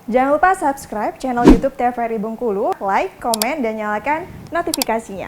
Jangan lupa subscribe channel YouTube TVRI Bengkulu, like, komen, dan nyalakan notifikasinya.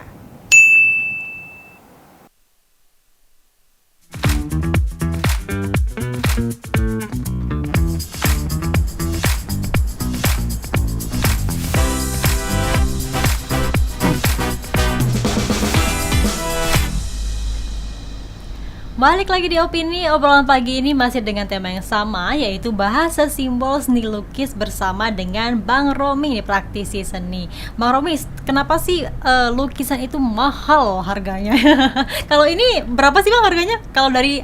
Balik lagi di Opini, obrolan pagi ini masih dengan tema yang sama, yaitu bahasa simbol seni lukis bersama dengan Bang Romi, nih, praktisi seni. Bang Romi, kenapa sih lukisan itu mahal harganya? Kalau ini berapa sih Bang harganya? Kalau dari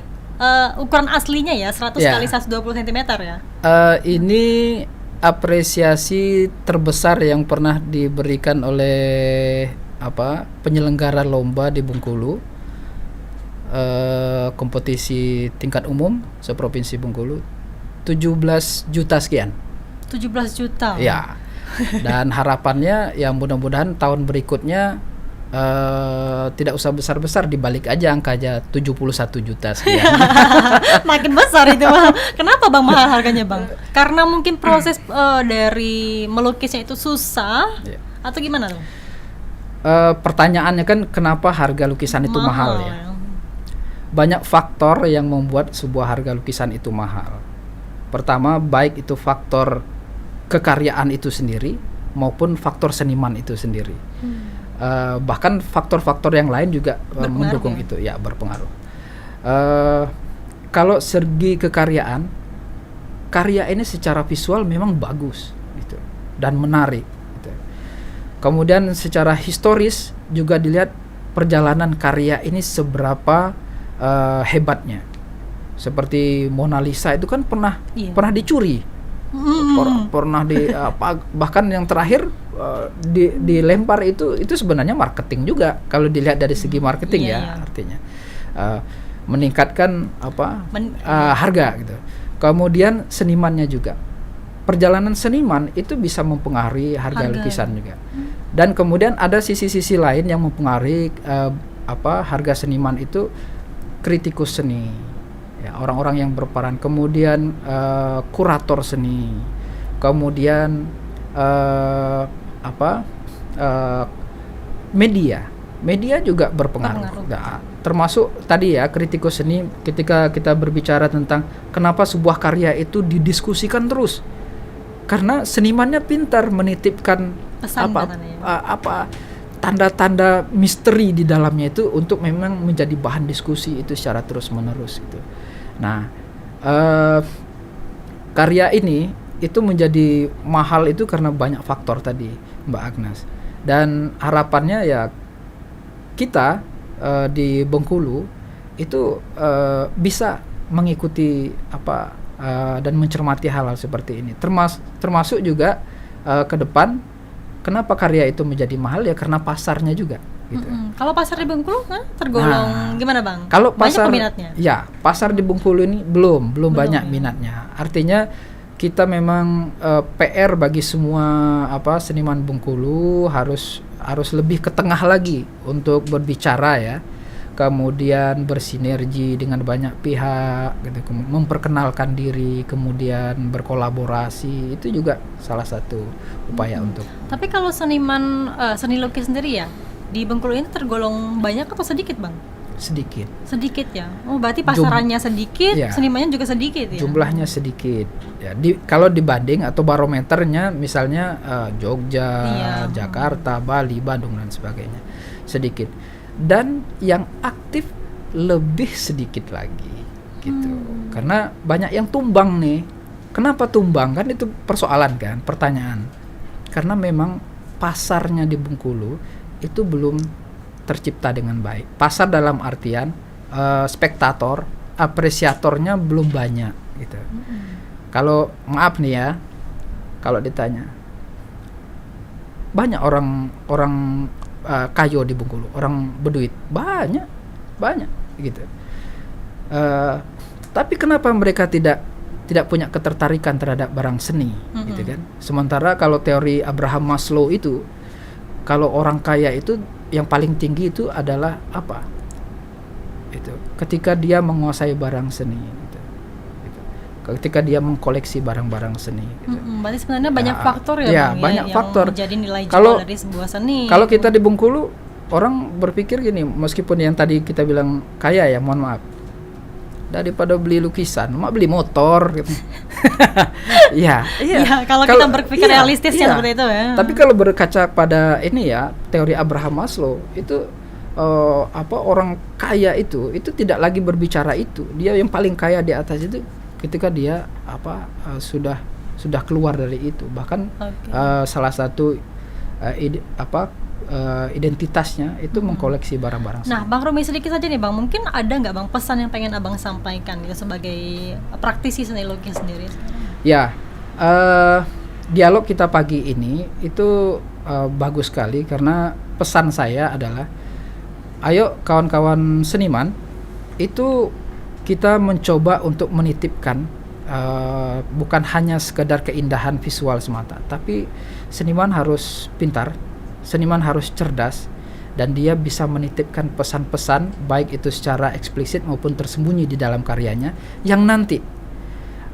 ukuran aslinya ya, 100 Ya. kali 120 cm ya? Ini apresiasi terbesar yang pernah diberikan oleh penyelenggara lomba di Bengkulu, kompetisi tingkat umum seprovinsi Bengkulu, 17 juta sekian. 17 juta? Ya. Dan harapannya ya mudah-mudahan tahun berikutnya tidak usah besar-besar, dibalik aja angka aja 71 juta sekian. Makin besar itu Bang. Kenapa Bang mahal harganya Bang? Karena mungkin proses dari melukisnya itu susah, Ya. atau gimana tuh? Pertanyaannya kan kenapa harga lukisan itu mahal ya? Banyak faktor yang membuat sebuah harga lukisan itu mahal. Pertama, baik itu faktor kekaryaan itu sendiri maupun faktor seniman itu sendiri. Bahkan faktor-faktor yang lain juga mendukung itu, ya berpengaruh. Kalau segi kekaryaan, karya ini secara visual memang bagus gitu dan menarik gitu. Kemudian secara historis juga dilihat perjalanan karya ini seberapa hebatnya. Seperti Mona Lisa itu kan pernah dicuri, pernah bahkan yang terakhir dilempar itu sebenarnya marketing juga kalau dilihat dari segi marketing artinya meningkatkan harga gitu. Kemudian senimannya juga, perjalanan seniman itu bisa mempengaruhi harga lukisan juga. Dan kemudian ada sisi-sisi lain yang mempengaruhi harga seniman itu, kritikus seni, ya, orang-orang yang berperan, kemudian kurator seni, kemudian media juga berpengaruh. Nah, termasuk tadi ya kritikus seni, ketika kita berbicara tentang kenapa sebuah karya itu didiskusikan terus, karena senimannya pintar menitipkan pesan, tanda-tanda misteri di dalamnya itu untuk memang menjadi bahan diskusi itu secara terus-menerus gitu. Nah, karya ini itu menjadi mahal itu karena banyak faktor tadi, Mbak Agnes. Dan harapannya ya kita di Bengkulu itu bisa mengikuti dan mencermati hal-hal seperti ini. Termasuk juga ke depan, kenapa karya itu menjadi mahal ya karena pasarnya juga gitu. Kalau pasar di Bengkulu tergolong gimana Bang? Kalau pasar, banyak peminatnya? Ya, pasar di Bengkulu ini belum banyak minatnya. Artinya kita memang PR bagi semua seniman Bengkulu harus lebih ke tengah lagi untuk berbicara ya. Kemudian bersinergi dengan banyak pihak gitu, memperkenalkan diri, kemudian berkolaborasi, itu juga salah satu upaya untuk. Tapi kalau seniman seni lukis sendiri ya di Bengkulu ini tergolong banyak atau sedikit Bang? Sedikit ya. Oh, berarti pasarannya sedikit, senimannya juga sedikit ya. Jumlahnya sedikit. Ya, kalau dibanding atau barometernya misalnya Jogja, Jakarta, Bali, Bandung dan sebagainya, sedikit. Dan yang aktif lebih sedikit lagi gitu. Karena banyak yang tumbang nih. Kenapa tumbang? Kan itu persoalan kan, pertanyaan. Karena memang pasarnya di Bengkulu itu belum tercipta dengan baik. Pasar dalam artian spektator, apresiatornya belum banyak gitu. Kalau maaf nih ya, kalau ditanya banyak orang kayo di Bengkulu, orang berduit banyak gitu. Tapi kenapa mereka tidak punya ketertarikan terhadap barang seni gitu kan? Sementara kalau teori Abraham Maslow itu, kalau orang kaya itu yang paling tinggi itu adalah apa? Itu ketika dia menguasai barang seni gitu. ketika dia mengkoleksi barang-barang seni gitu. Berarti sebenarnya banyak faktor ya, ya, Bang, banyak yang faktor. menjadi nilai jual Kalau- dari sebuah seni. Kalau kita di Bengkulu, orang berpikir gini, meskipun yang tadi kita bilang kaya ya, mohon maaf, daripada beli lukisan, mak beli motor gitu. Iya, Iya, kalau kita berpikir realistis ya seperti itu ya. Tapi kalau berkaca pada ini ya, teori Abraham Maslow itu orang kaya itu tidak lagi berbicara itu. Dia yang paling kaya di atas itu ketika dia sudah keluar dari itu. Bahkan salah satu identitasnya itu mengkoleksi barang-barang. Nah, Bang Romi, sedikit saja nih Bang, mungkin ada nggak Bang pesan yang pengen Abang sampaikan gitu sebagai praktisi seni lukis sendiri? Ya, dialog kita pagi ini itu bagus sekali karena pesan saya adalah, ayo kawan-kawan seniman, itu kita mencoba untuk menitipkan bukan hanya sekedar keindahan visual semata, tapi seniman harus pintar, seniman harus cerdas, dan dia bisa menitipkan pesan-pesan baik itu secara eksplisit maupun tersembunyi di dalam karyanya yang nanti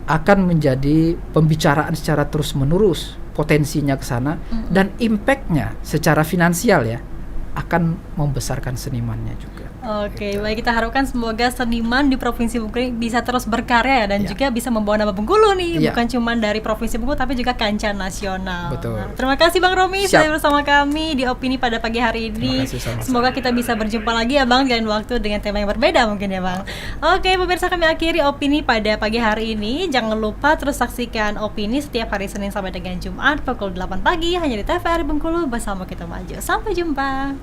akan menjadi pembicaraan secara terus-menerus, potensinya ke sana dan impactnya secara finansial ya akan membesarkan senimannya juga. Oke, baik, kita harapkan semoga seniman di Provinsi Bengkulu bisa terus berkarya dan juga bisa membawa nama Bengkulu nih, bukan cuma dari Provinsi Bengkulu tapi juga kancah nasional. Betul. Nah, terima kasih Bang Romi Siap. sudah bersama kami di Opini pada pagi hari ini. Terima kasih, sama-sama. Semoga kita bisa berjumpa lagi ya Bang di lain waktu dengan tema yang berbeda mungkin ya Bang. Oke, pemirsa, kami akhiri Opini pada pagi hari ini. Jangan lupa terus saksikan Opini setiap hari Senin sampai dengan Jumat pukul 8 pagi hanya di TVRI Bengkulu bersama kita maju. Sampai jumpa.